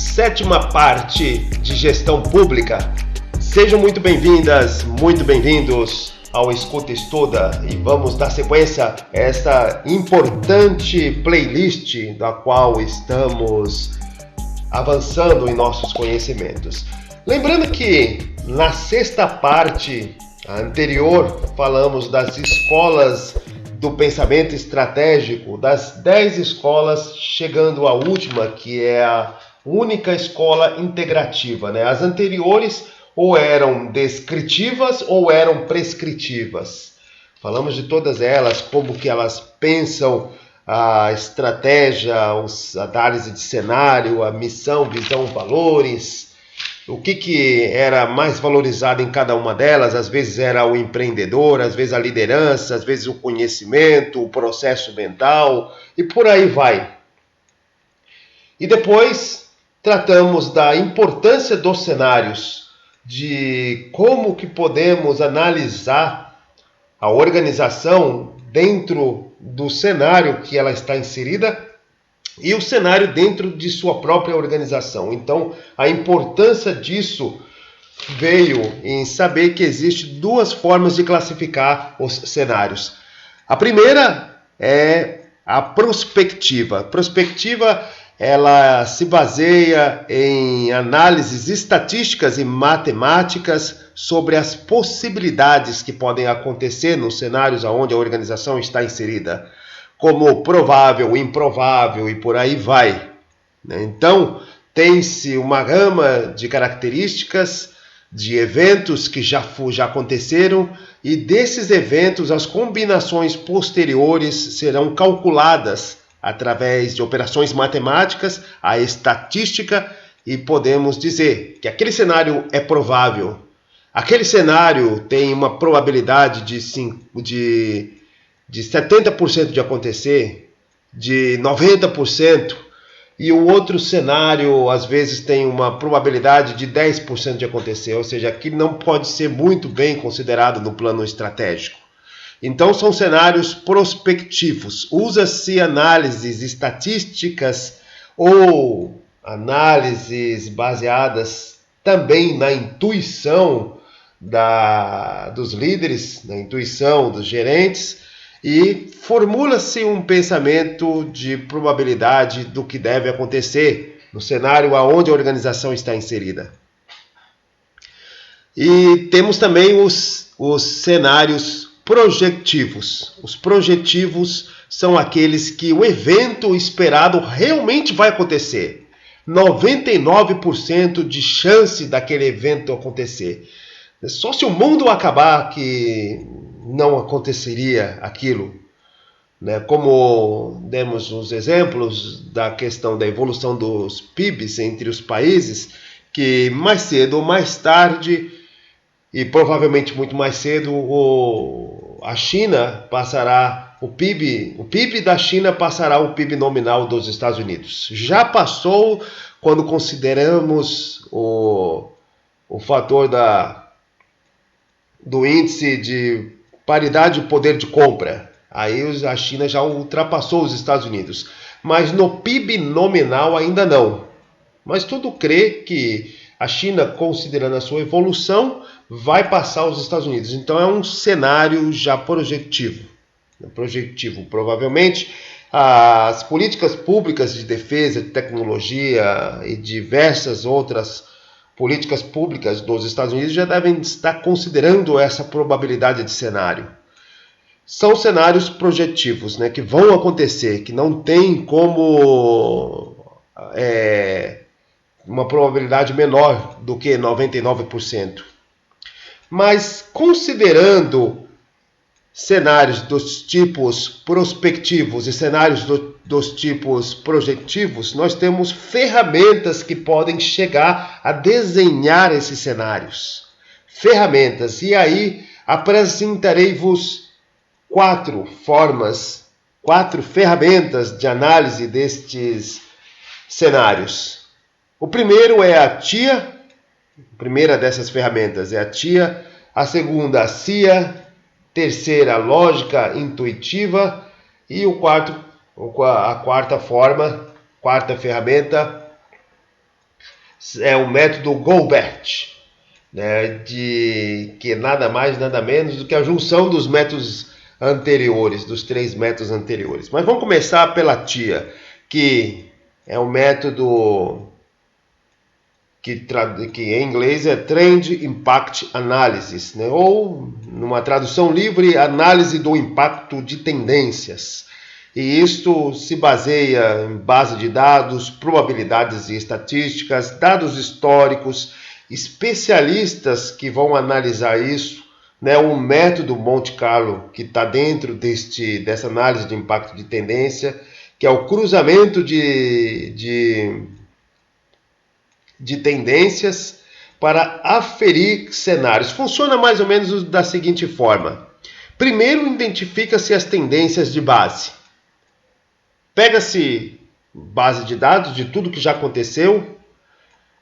sétima parte de gestão pública. Sejam muito bem-vindas, muito bem-vindos ao Escuta Estuda e vamos dar sequência a esta importante playlist da qual estamos avançando em nossos conhecimentos. Lembrando que na sexta parte anterior falamos das escolas do pensamento estratégico, das 10 escolas, chegando à última, que é a única escola integrativa, né? As anteriores ou eram descritivas ou eram prescritivas. Falamos de todas elas, como que elas pensam a estratégia, a análise de cenário, a missão, visão, valores, o que era mais valorizado em cada uma delas. Às vezes era o empreendedor, às vezes a liderança, às vezes o conhecimento, o processo mental e por aí vai. E depois tratamos da importância dos cenários, de como que podemos analisar a organização dentro do cenário que ela está inserida e o cenário dentro de sua própria organização. Então, a importância disso veio em saber que existem duas formas de classificar os cenários. A primeira é a prospectiva. Prospectiva, ela se baseia em análises estatísticas e matemáticas sobre as possibilidades que podem acontecer nos cenários onde a organização está inserida, como provável, improvável e por aí vai. Então, tem-se uma gama de características, de eventos que já aconteceram, e desses eventos as combinações posteriores serão calculadas através de operações matemáticas, a estatística, e podemos dizer que aquele cenário é provável. Aquele cenário tem uma probabilidade de 70% de acontecer, de 90%, e o outro cenário às vezes tem uma probabilidade de 10% de acontecer, ou seja, aquilo não pode ser muito bem considerado no plano estratégico. Então são cenários prospectivos. Usa-se análises estatísticas ou análises baseadas também na intuição dos líderes, na intuição dos gerentes, e formula-se um pensamento de probabilidade do que deve acontecer no cenário aonde a organização está inserida. E temos também os cenários projetivos. Os projetivos são aqueles que o evento esperado realmente vai acontecer. 99% de chance daquele evento acontecer. Só se o mundo acabar que não aconteceria aquilo, né? Como demos os exemplos da questão da evolução dos PIBs entre os países, que mais cedo ou mais tarde, e provavelmente muito mais cedo, a China passará, o PIB da China passará o PIB nominal dos Estados Unidos. Já passou quando consideramos o fator do índice de paridade de poder de compra. Aí a China já ultrapassou os Estados Unidos. Mas no PIB nominal ainda não. Mas tudo crê que a China, considerando a sua evolução, vai passar os Estados Unidos. Então é um cenário já projetivo. Provavelmente as políticas públicas de defesa, de tecnologia e diversas outras políticas públicas dos Estados Unidos já devem estar considerando essa probabilidade de cenário. São cenários projetivos, né, que vão acontecer, que não tem como uma probabilidade menor do que 99%. Mas considerando cenários dos tipos prospectivos e cenários dos tipos projetivos, nós temos ferramentas que podem chegar a desenhar esses cenários. Ferramentas. E aí apresentarei-vos 4 ferramentas de análise destes cenários. O primeiro é a TIA, a primeira dessas ferramentas é a TIA, a segunda a CIA, terceira, lógica intuitiva, e a quarta ferramenta é o método Goldbert, né, que é nada mais, nada menos do que a junção dos métodos anteriores, dos 3 métodos anteriores. Mas vamos começar pela TIA, que é o método que em inglês é Trend Impact Analysis, né, ou numa tradução livre, análise do impacto de tendências. E isto se baseia em base de dados, probabilidades e estatísticas, dados históricos, especialistas que vão analisar isso, né? O método Monte Carlo, que está dentro dessa análise de impacto de tendência, que é o cruzamento de tendências para aferir cenários. Funciona mais ou menos da seguinte forma. Primeiro, identifica-se as tendências de base. Pega-se base de dados de tudo que já aconteceu,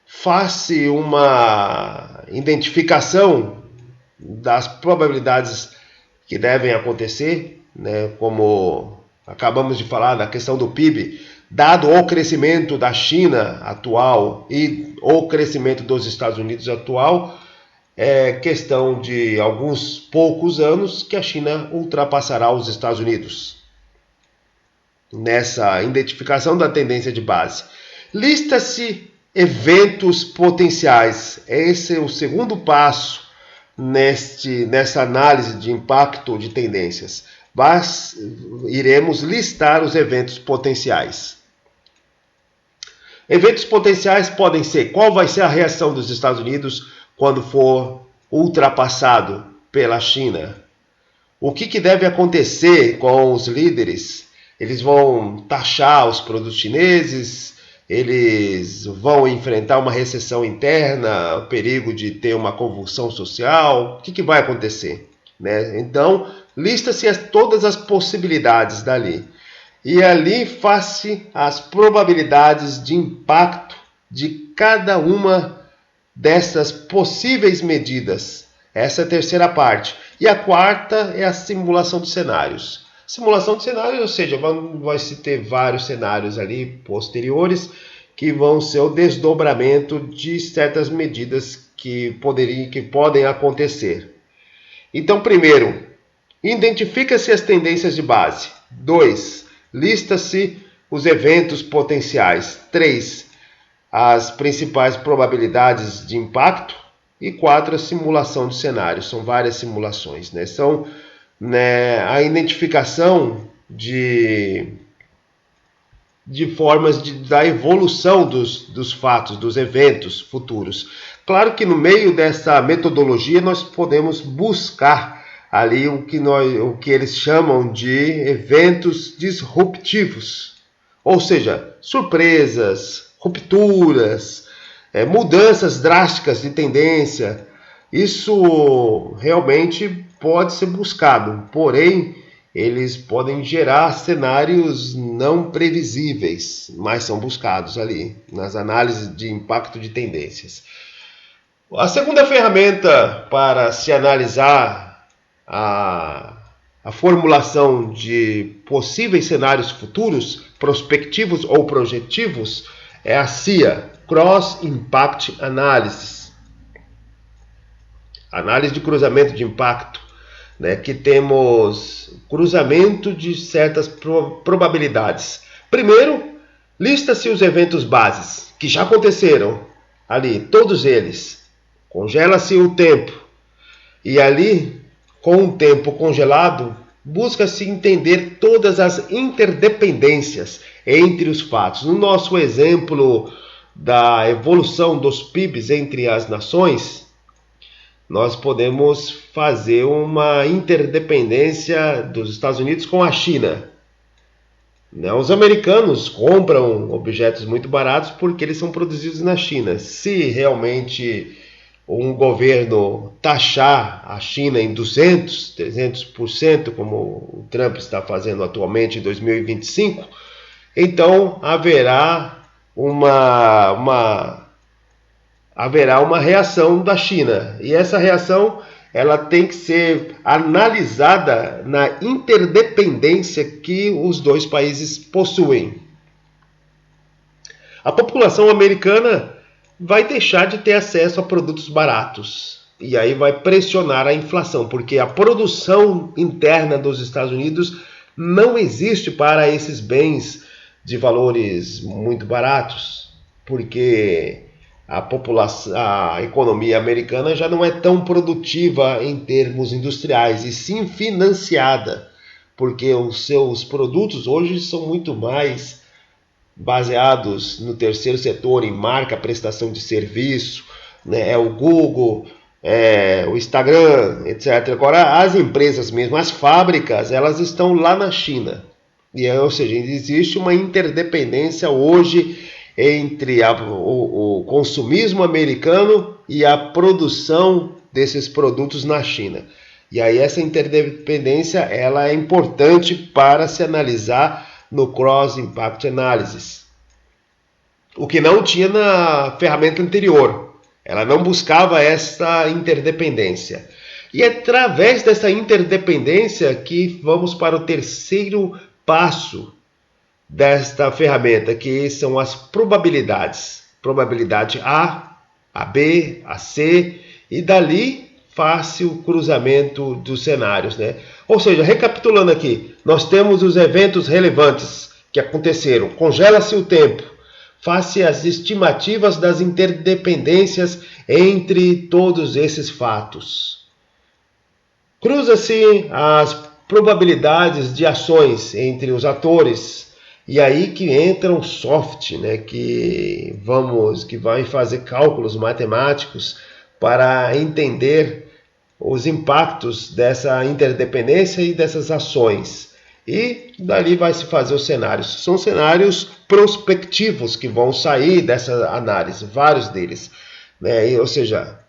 faz-se uma identificação das probabilidades que devem acontecer, né, como acabamos de falar na questão do PIB, dado o crescimento da China atual e o crescimento dos Estados Unidos atual, é questão de alguns poucos anos que a China ultrapassará os Estados Unidos. Nessa identificação da tendência de base, lista-se eventos potenciais. Esse é o segundo passo nessa análise de impacto de tendências. Iremos listar os eventos potenciais. Eventos potenciais podem ser: qual vai ser a reação dos Estados Unidos quando for ultrapassado pela China? O que deve acontecer com os líderes? Eles vão taxar os produtos chineses, eles vão enfrentar uma recessão interna, o perigo de ter uma convulsão social. O que vai acontecer, né? Então, lista-se todas as possibilidades dali. E ali faz-se as probabilidades de impacto de cada uma dessas possíveis medidas. Essa é a terceira parte. E a quarta é a simulação de cenários. Simulação de cenários, ou seja, vai se ter vários cenários ali posteriores que vão ser o desdobramento de certas medidas que podem acontecer. Então, primeiro, identifica-se as tendências de base. 2, lista-se os eventos potenciais. 3, as principais probabilidades de impacto. E 4, a simulação de cenários. São várias simulações, né? São a identificação de formas da evolução dos fatos, dos eventos futuros. Claro que no meio dessa metodologia nós podemos buscar ali o que eles chamam de eventos disruptivos, ou seja, surpresas, rupturas, mudanças drásticas de tendência. Isso realmente pode ser buscado, porém eles podem gerar cenários não previsíveis, mas são buscados ali nas análises de impacto de tendências. A segunda ferramenta para se analisar a formulação de possíveis cenários futuros, prospectivos ou projetivos, é a CIA, Cross Impact Analysis. Análise de cruzamento de impacto, né, que temos cruzamento de certas probabilidades. Primeiro, lista-se os eventos bases que já aconteceram ali, todos eles. Congela-se o tempo e ali, com o tempo congelado, busca-se entender todas as interdependências entre os fatos. No nosso exemplo da evolução dos PIBs entre as nações, nós podemos fazer uma interdependência dos Estados Unidos com a China. Os americanos compram objetos muito baratos porque eles são produzidos na China. Se realmente um governo taxar a China em 200%, 300%, como o Trump está fazendo atualmente em 2025, então haverá uma reação da China. E essa reação ela tem que ser analisada na interdependência que os dois países possuem. A população americana vai deixar de ter acesso a produtos baratos. E aí vai pressionar a inflação, porque a produção interna dos Estados Unidos não existe para esses bens de valores muito baratos, porque a população, a economia americana já não é tão produtiva em termos industriais, e sim financiada, porque os seus produtos hoje são muito mais baseados no terceiro setor, em marca, prestação de serviço, né? É o Google, o Instagram, etc. Agora, as empresas mesmo, as fábricas, elas estão lá na China. Ou seja, existe uma interdependência hoje entre o consumismo americano e a produção desses produtos na China. E aí essa interdependência ela é importante para se analisar no Cross Impact Analysis, o que não tinha na ferramenta anterior. Ela não buscava essa interdependência. E é através dessa interdependência que vamos para o terceiro passo desta ferramenta, que são as probabilidades. Probabilidade A, a B, a C, e dali fácil cruzamento dos cenários, né? Ou seja, recapitulando aqui, nós temos os eventos relevantes que aconteceram. Congela-se o tempo, face às estimativas das interdependências entre todos esses fatos. Cruza-se as probabilidades de ações entre os atores, e aí que entra o soft, né, que vai fazer cálculos matemáticos para entender os impactos dessa interdependência e dessas ações. E dali vai se fazer os cenários. São cenários prospectivos que vão sair dessa análise, vários deles, né? Ou seja,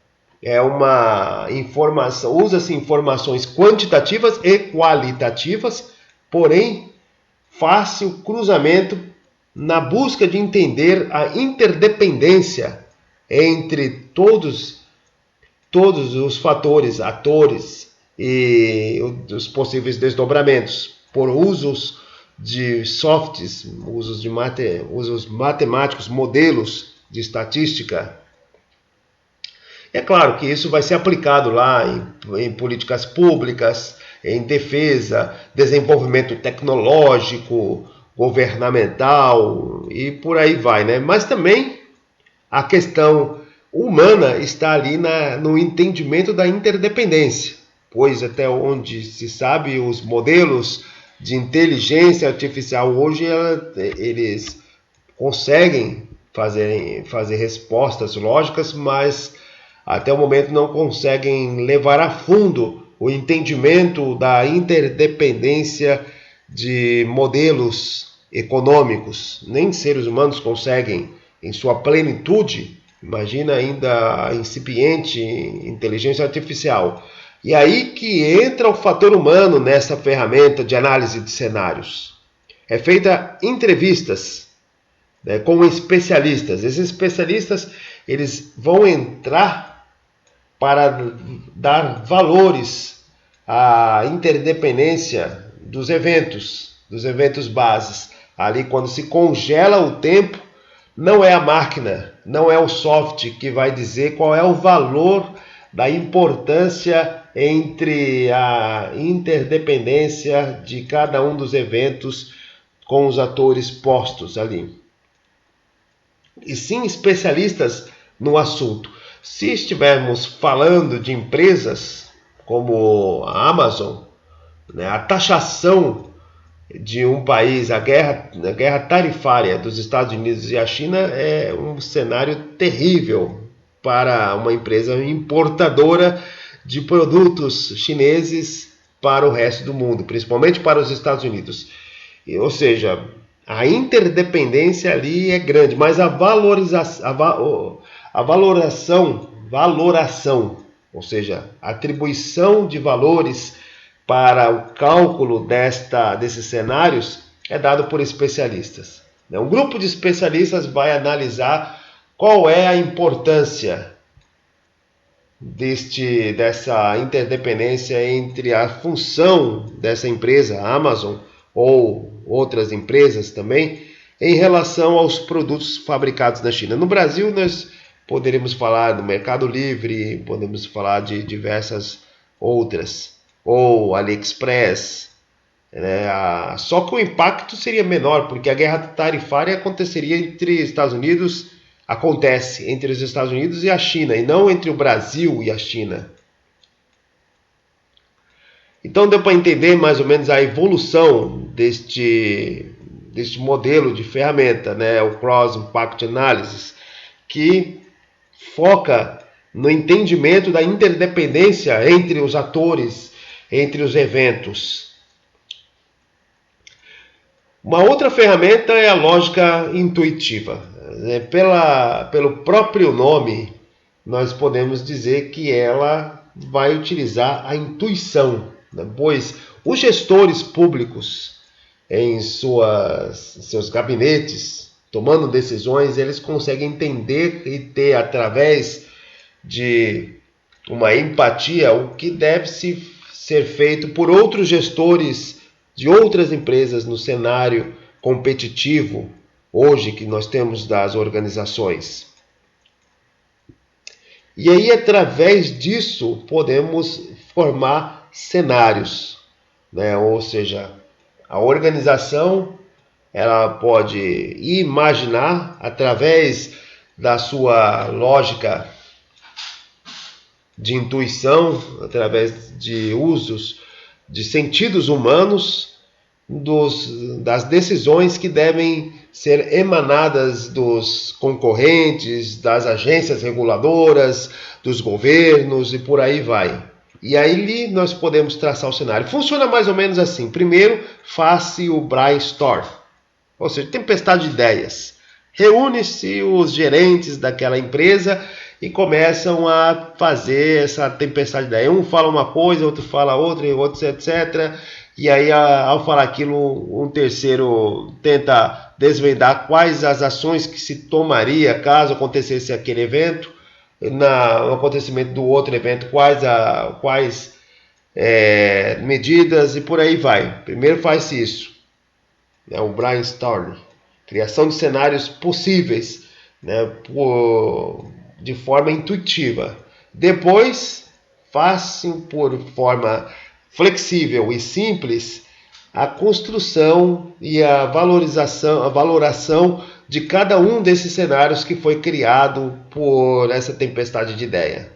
é uma informação, usa-se informações quantitativas e qualitativas, porém fácil cruzamento na busca de entender a interdependência entre todos os fatores, atores e os possíveis desdobramentos, por usos de softs, usos matemáticos, modelos de estatística. É claro que isso vai ser aplicado lá em políticas públicas, em defesa, desenvolvimento tecnológico, governamental e por aí vai, né? Mas também a questão humana está ali no entendimento da interdependência, pois até onde se sabe os modelos de inteligência artificial hoje eles conseguem fazer respostas lógicas, mas até o momento não conseguem levar a fundo o entendimento da interdependência de modelos econômicos. Nem seres humanos conseguem em sua plenitude. Imagina ainda a incipiente inteligência artificial. E aí que entra o fator humano nessa ferramenta de análise de cenários. É feita entrevistas, né, com especialistas. Esses especialistas eles vão entrar para dar valores à interdependência dos eventos bases. Ali quando se congela o tempo, não é a máquina, não é o software que vai dizer qual é o valor da importância entre a interdependência de cada um dos eventos com os atores postos ali. E sim especialistas no assunto. Se estivermos falando de empresas como a Amazon, né, a taxação de um país, a guerra tarifária dos Estados Unidos e a China é um cenário terrível para uma empresa importadora de produtos chineses para o resto do mundo, principalmente para os Estados Unidos. Ou seja, a interdependência ali é grande, mas a valoração, ou seja, a atribuição de valores para o cálculo desses cenários é dado por especialistas. Um grupo de especialistas vai analisar qual é a importância dessa interdependência entre a função dessa empresa, a Amazon, ou outras empresas também, em relação aos produtos fabricados na China. No Brasil, nós poderíamos falar do Mercado Livre, podemos falar de diversas outras, ou AliExpress, né? Só que o impacto seria menor, porque a guerra tarifária aconteceria acontece entre os Estados Unidos e a China, e não entre o Brasil e a China. Então deu para entender mais ou menos a evolução deste modelo de ferramenta, né? O Cross Impact Analysis, que foca no entendimento da interdependência entre os atores, entre os eventos. Uma outra ferramenta é a lógica intuitiva. Pelo próprio nome, nós podemos dizer que ela vai utilizar a intuição, né? Pois os gestores públicos, em seus gabinetes, tomando decisões, eles conseguem entender e ter, através de uma empatia, o que deve ser feito por outros gestores de outras empresas no cenário competitivo hoje que nós temos das organizações. E aí, através disso, podemos formar cenários, né? Ou seja, a organização ela pode imaginar, através da sua lógica de intuição, através de usos de sentidos humanos, das decisões que devem ser emanadas dos concorrentes, das agências reguladoras, dos governos e por aí vai. E aí nós podemos traçar o cenário. Funciona mais ou menos assim. Primeiro, faça o brainstorm, ou seja, tempestade de ideias. Reúne-se os gerentes daquela empresa e começam a fazer essa tempestade de ideias. Um fala uma coisa, outro fala outra, outro etc. E aí, ao falar aquilo, um terceiro tenta desvendar quais as ações que se tomaria caso acontecesse aquele evento. No acontecimento do outro evento, quais medidas e por aí vai. Primeiro faz isso, né, o brainstorm, criação de cenários possíveis, né, de forma intuitiva. Depois, faça por forma flexível e simples a construção e a valoração de cada um desses cenários que foi criado por essa tempestade de ideia.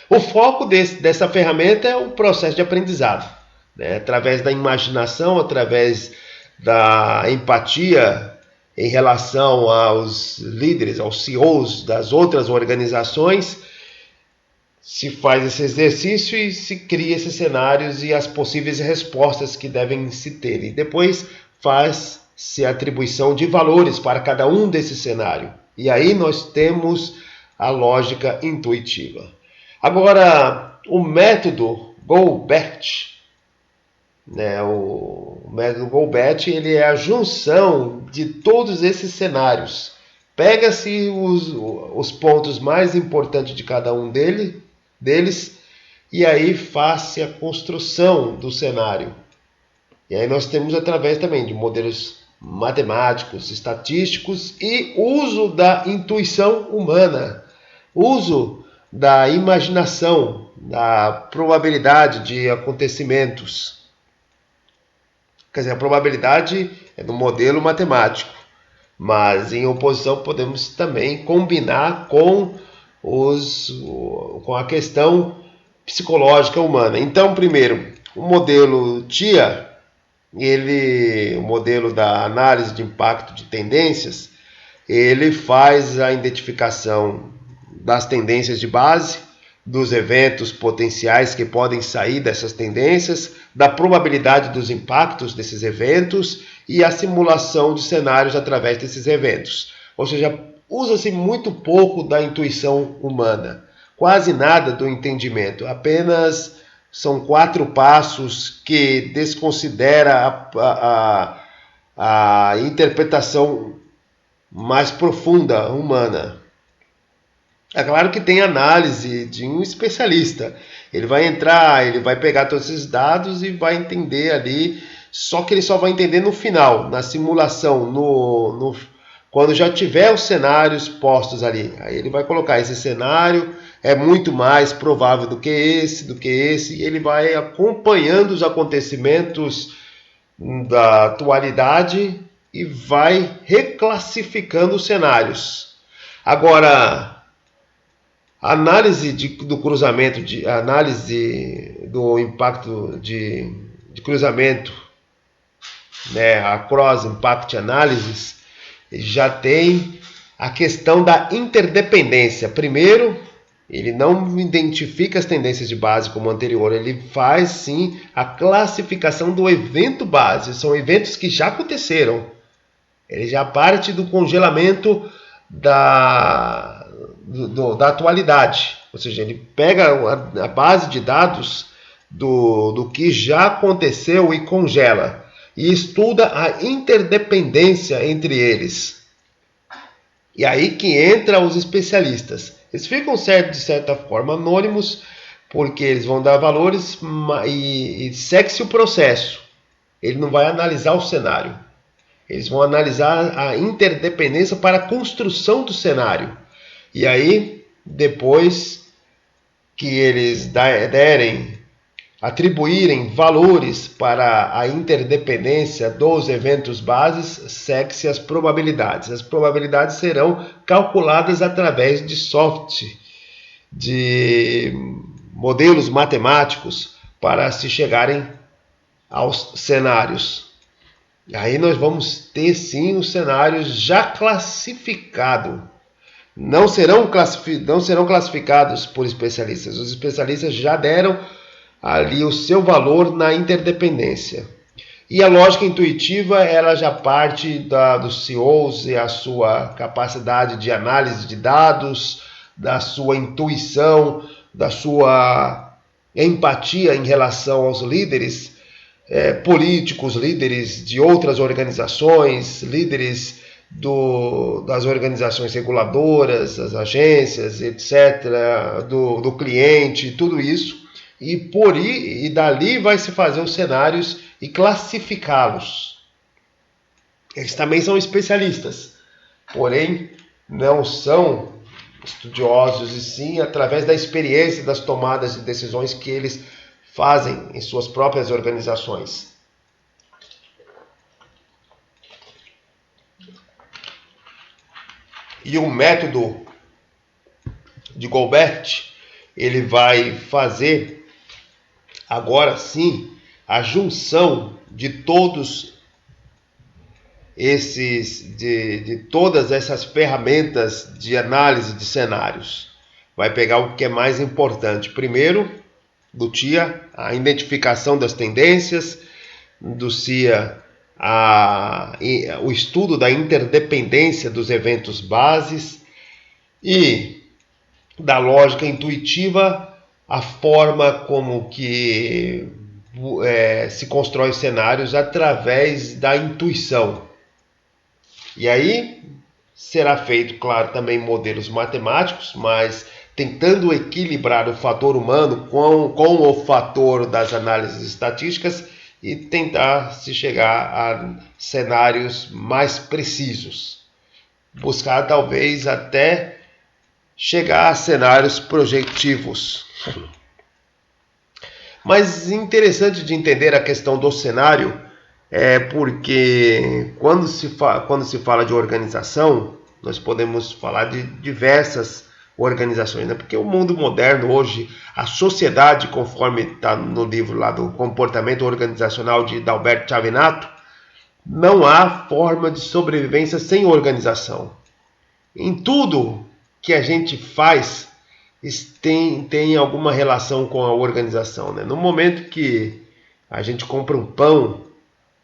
O foco dessa ferramenta é o processo de aprendizado, né? Através da imaginação, através da empatia em relação aos líderes, aos CEOs das outras organizações, se faz esse exercício e se cria esses cenários e as possíveis respostas que devem se ter. E depois faz-se a atribuição de valores para cada um desses cenários. E aí nós temos a lógica intuitiva. Agora, o método GoBet, né, o método GoBet, ele é a junção de todos esses cenários. Pega-se os pontos mais importantes de cada um deles e aí faz-se a construção do cenário. E aí nós temos, através também de modelos matemáticos, estatísticos e uso da intuição humana, uso da imaginação, da probabilidade de acontecimentos. Quer dizer, a probabilidade é do modelo matemático, mas em oposição podemos também combinar com a questão psicológica humana. Então, primeiro, o modelo TIA, o modelo da análise de impacto de tendências, ele faz a identificação das tendências de base, dos eventos potenciais que podem sair dessas tendências, da probabilidade dos impactos desses eventos e a simulação de cenários através desses eventos. Ou seja, usa-se muito pouco da intuição humana, quase nada do entendimento, apenas são 4 passos que desconsidera a interpretação mais profunda humana. É claro que tem análise de um especialista. Ele vai entrar, ele vai pegar todos esses dados e vai entender ali, só que ele só vai entender no final, na simulação, quando já tiver os cenários postos ali. Aí ele vai colocar esse cenário é muito mais provável do que esse, e ele vai acompanhando os acontecimentos da atualidade e vai reclassificando os cenários. Agora, análise do cruzamento, análise do impacto de cruzamento, né, a Cross Impact Analysis, já tem a questão da interdependência. Primeiro, ele não identifica as tendências de base como anterior, ele faz sim a classificação do evento base. São eventos que já aconteceram. Ele já parte do congelamento da atualidade. Ou seja, ele pega a base de dados do que já aconteceu e congela. E estuda a interdependência entre eles. E aí que entra os especialistas. Eles ficam, de certa forma, anônimos, porque eles vão dar valores e segue-se o processo. Ele não vai analisar o cenário. Eles vão analisar a interdependência para a construção do cenário. E aí, depois que eles atribuírem valores para a interdependência dos eventos bases, segue-se as probabilidades. As probabilidades serão calculadas através de de modelos matemáticos para se chegarem aos cenários. E aí nós vamos ter sim os cenários já classificados. Não serão classificados por especialistas. Os especialistas já deram ali o seu valor na interdependência. E a lógica intuitiva, ela já parte dos CEOs e a sua capacidade de análise de dados, da sua intuição, da sua empatia em relação aos líderes políticos, líderes de outras organizações, líderes das organizações reguladoras, das agências, etc., do cliente, tudo isso. E dali vai se fazer os cenários e classificá-los. Eles também são especialistas, porém não são estudiosos, e sim através da experiência das tomadas de decisões que eles fazem em suas próprias organizações. E o método de Goldbert, ele vai fazer agora sim a junção de todos de todas essas ferramentas de análise de cenários. Vai pegar o que é mais importante. Primeiro, do TIA, a identificação das tendências, do CIA, o estudo da interdependência dos eventos bases, e da lógica intuitiva, a forma como que se constrói cenários através da intuição. E aí será feito, claro, também modelos matemáticos, mas tentando equilibrar o fator humano com o fator das análises estatísticas e tentar se chegar a cenários mais precisos. Buscar talvez até chegar a cenários projetivos. Mas interessante de entender a questão do cenário porque quando se fala de organização, nós podemos falar de diversas organizações, né? Porque o mundo moderno hoje, a sociedade, conforme está no livro lá do Comportamento Organizacional de Dalbert Chavinato, não há forma de sobrevivência sem organização. Em tudo que a gente faz tem alguma relação com a organização, né? No momento que a gente compra um pão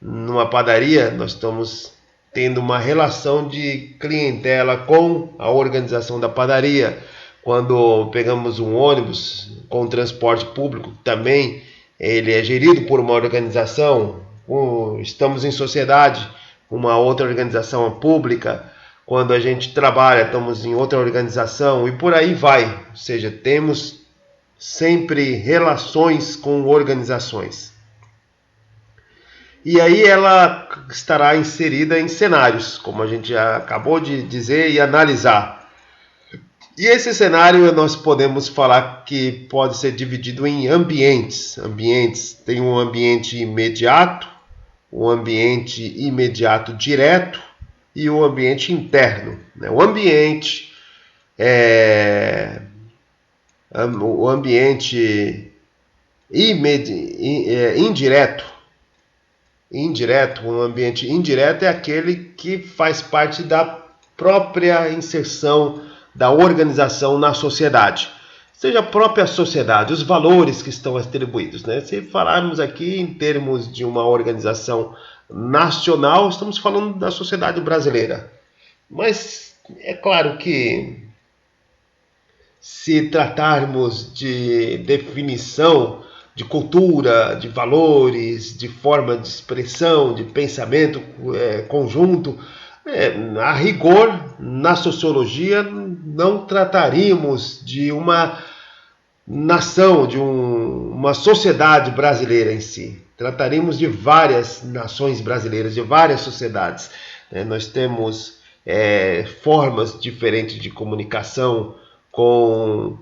numa padaria, nós estamos tendo uma relação de clientela com a organização da padaria. Quando pegamos um ônibus com transporte público, também ele é gerido por uma organização. Estamos em sociedade, uma outra organização pública. Quando a gente trabalha, estamos em outra organização e por aí vai. Ou seja, temos sempre relações com organizações. E aí ela estará inserida em cenários, como a gente já acabou de dizer e analisar. E esse cenário nós podemos falar que pode ser dividido em ambientes. Ambientes, tem um ambiente imediato, um ambiente imediato direto e o ambiente interno. O ambiente o ambiente indireto. Um ambiente indireto é aquele que faz parte da própria inserção da organização na sociedade. Seja a própria sociedade, os valores que estão atribuídos. Se falarmos aqui em termos de uma organização nacional, estamos falando da sociedade brasileira. Mas é claro que se tratarmos de definição de cultura, de valores, de forma de expressão, de pensamento conjunto, a rigor, na sociologia, não trataríamos de uma nação, de uma sociedade brasileira em si. Trataríamos de várias nações brasileiras, de várias sociedades. Nós temos formas diferentes de comunicação, com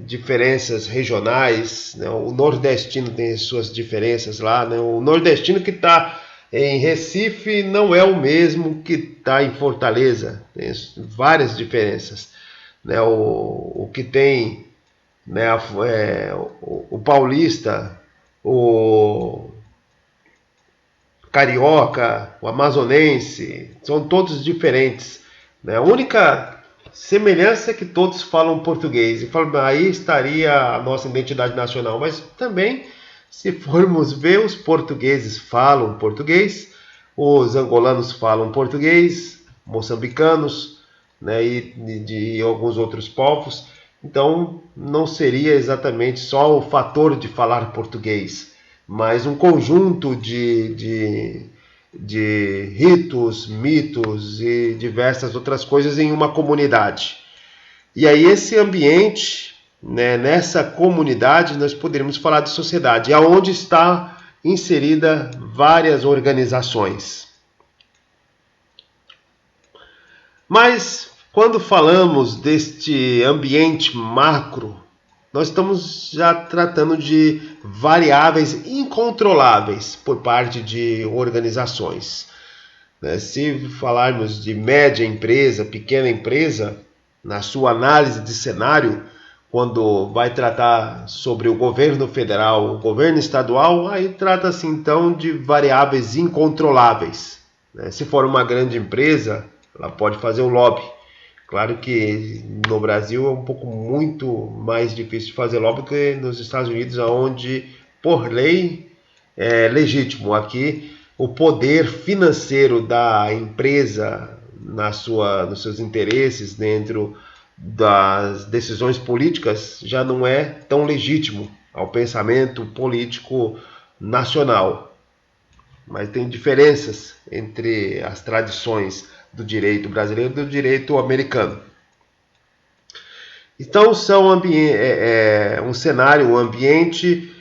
diferenças regionais. O nordestino tem as suas diferenças lá. O nordestino que está em Recife não é o mesmo que está em Fortaleza. Tem várias diferenças. O que tem o paulista, o carioca, o amazonense, são todos diferentes. A única semelhança é que todos falam português. E aí estaria a nossa identidade nacional. Mas também, se formos ver, os portugueses falam português, os angolanos falam português, moçambicanos, e de alguns outros povos. Então, não seria exatamente só o fator de falar português, mas um conjunto de ritos, mitos e diversas outras coisas em uma comunidade. E aí esse ambiente, nessa comunidade, nós poderíamos falar de sociedade, aonde está inserida várias organizações. Mas quando falamos deste ambiente macro, nós estamos já tratando de variáveis incontroláveis por parte de organizações. Se falarmos de média empresa, pequena empresa, na sua análise de cenário, quando vai tratar sobre o governo federal, o governo estadual, aí trata-se então de variáveis incontroláveis. Se for uma grande empresa, ela pode fazer o lobby. Claro que no Brasil é muito mais difícil de fazer lobby que nos Estados Unidos, onde, por lei, é legítimo. Aqui, o poder financeiro da empresa nos seus interesses, dentro das decisões políticas, já não é tão legítimo ao pensamento político nacional. Mas tem diferenças entre as tradições do direito brasileiro e do direito americano. Então, são um cenário, um ambiente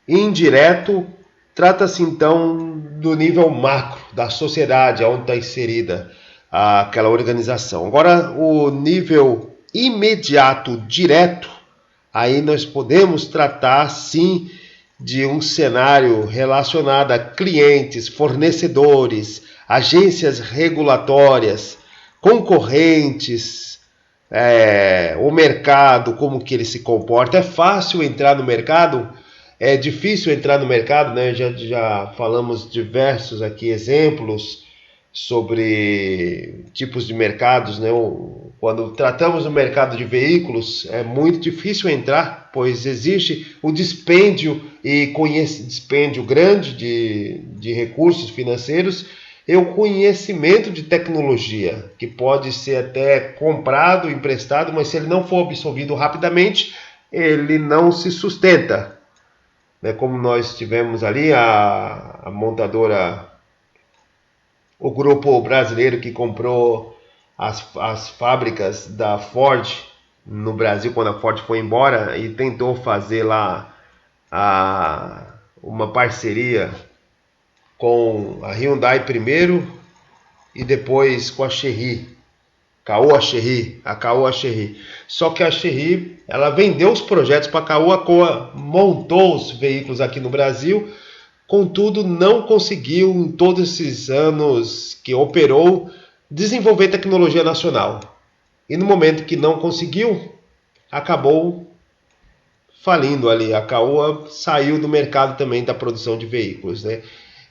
indireto. Trata-se então do nível macro da sociedade, onde está inserida aquela organização. Agora, o nível imediato, direto, aí nós podemos tratar sim de um cenário relacionado a clientes, fornecedores, agências regulatórias, concorrentes, o mercado, como que ele se comporta. É fácil entrar no mercado? É difícil entrar no mercado, Já falamos diversos aqui exemplos sobre tipos de mercados, Quando tratamos do mercado de veículos, é muito difícil entrar, pois existe o dispêndio dispêndio grande de recursos financeiros e o conhecimento de tecnologia, que pode ser até comprado, emprestado, mas se ele não for absorvido rapidamente, ele não se sustenta. Como nós tivemos ali a montadora, o grupo brasileiro que comprou as fábricas da Ford no Brasil, quando a Ford foi embora, e tentou fazer lá uma parceria com a Hyundai primeiro e depois com a Chery, Caoa Chery, a Caoa Chery. Só que a Chery, ela vendeu os projetos para a Caoa montou os veículos aqui no Brasil, contudo não conseguiu em todos esses anos que operou desenvolver tecnologia nacional. E no momento que não conseguiu, acabou falindo ali. A Caoa saiu do mercado também da produção de veículos, né?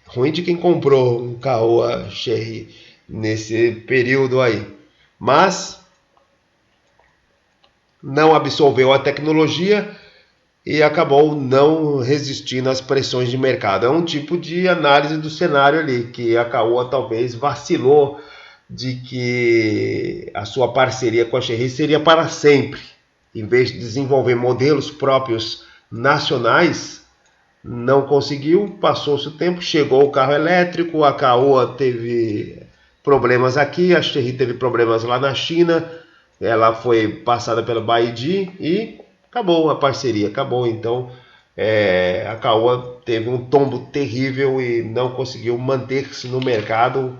Ruim de quem comprou um Caoa Chery nesse período aí. Mas não absorveu a tecnologia e acabou não resistindo às pressões de mercado. É um tipo de análise do cenário ali, que a Caoa talvez vacilou de que a sua parceria com a Chery seria para sempre. Em vez de desenvolver modelos próprios nacionais, não conseguiu, passou-se o tempo, chegou o carro elétrico, a Caoa teve problemas aqui, a Chery teve problemas lá na China, ela foi passada pela BYD e acabou a parceria, acabou. Então a Caoa teve um tombo terrível e não conseguiu manter-se no mercado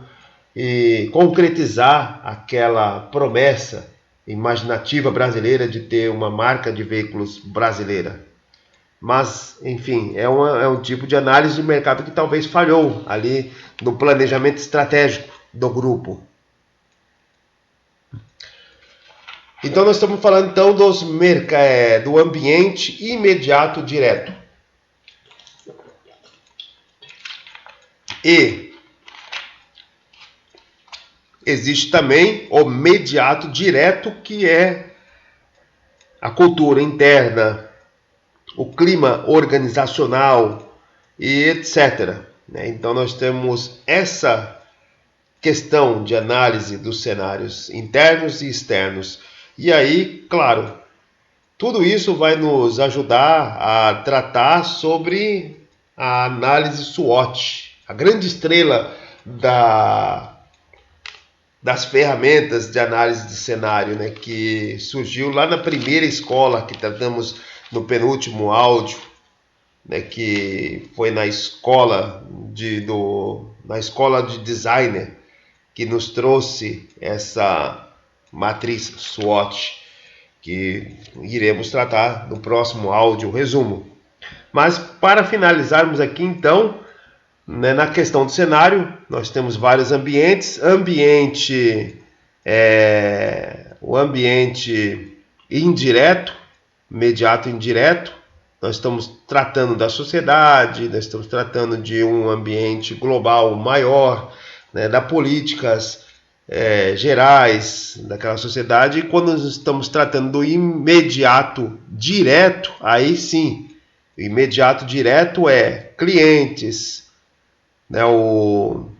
e concretizar aquela promessa imaginativa brasileira de ter uma marca de veículos brasileira. Mas, enfim, é um tipo de análise de mercado que talvez falhou ali no planejamento estratégico do grupo. Então nós estamos falando então do ambiente imediato direto. E existe também o mediato direto, que é a cultura interna, o clima organizacional e etc. Então nós temos essa questão de análise dos cenários internos e externos. E aí, claro, tudo isso vai nos ajudar a tratar sobre a análise SWOT, a grande estrela das ferramentas de análise de cenário, né, que surgiu lá na primeira escola que tratamos no penúltimo áudio, né, que foi na escola de designer, que nos trouxe essa matriz SWOT, que iremos tratar no próximo áudio, resumo. Mas para finalizarmos aqui então, né, na questão do cenário, nós temos vários ambientes. O ambiente indireto, imediato e indireto. Nós estamos tratando da sociedade, nós estamos tratando de um ambiente global maior, né, da políticas gerais daquela sociedade. E quando nós estamos tratando do imediato direto, aí sim, o imediato direto é clientes, né, ou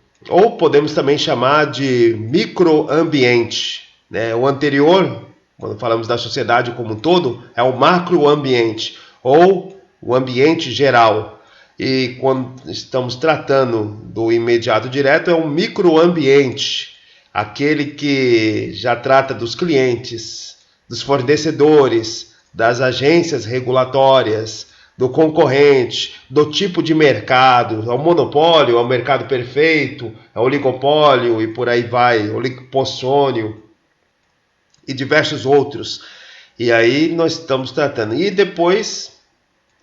podemos também chamar de microambiente, né? O anterior, quando falamos da sociedade como um todo, é o macroambiente ou o ambiente geral. E quando estamos tratando do imediato direto, é um microambiente, aquele que já trata dos clientes, dos fornecedores, das agências regulatórias, do concorrente, do tipo de mercado, é o monopólio, é o mercado perfeito, é o oligopólio e por aí vai, oligopsônio e diversos outros. E aí nós estamos tratando. E depois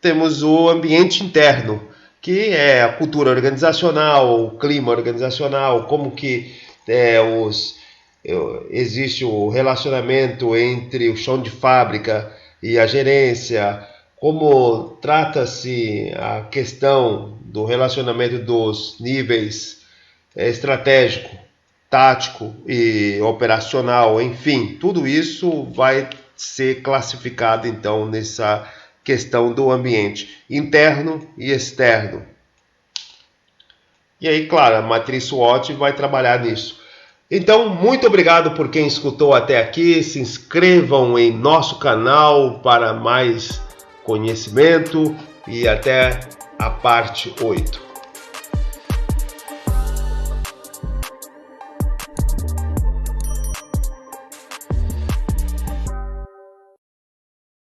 temos o ambiente interno, que é a cultura organizacional, o clima organizacional, como que existe o relacionamento entre o chão de fábrica e a gerência, como trata-se a questão do relacionamento dos níveis estratégico, tático e operacional, enfim, tudo isso vai ser classificado então nessa questão do ambiente interno e externo. E aí, claro, a matriz SWOT vai trabalhar nisso. Então, muito obrigado por quem escutou até aqui. Se inscrevam em nosso canal para mais conhecimento e até a parte 8.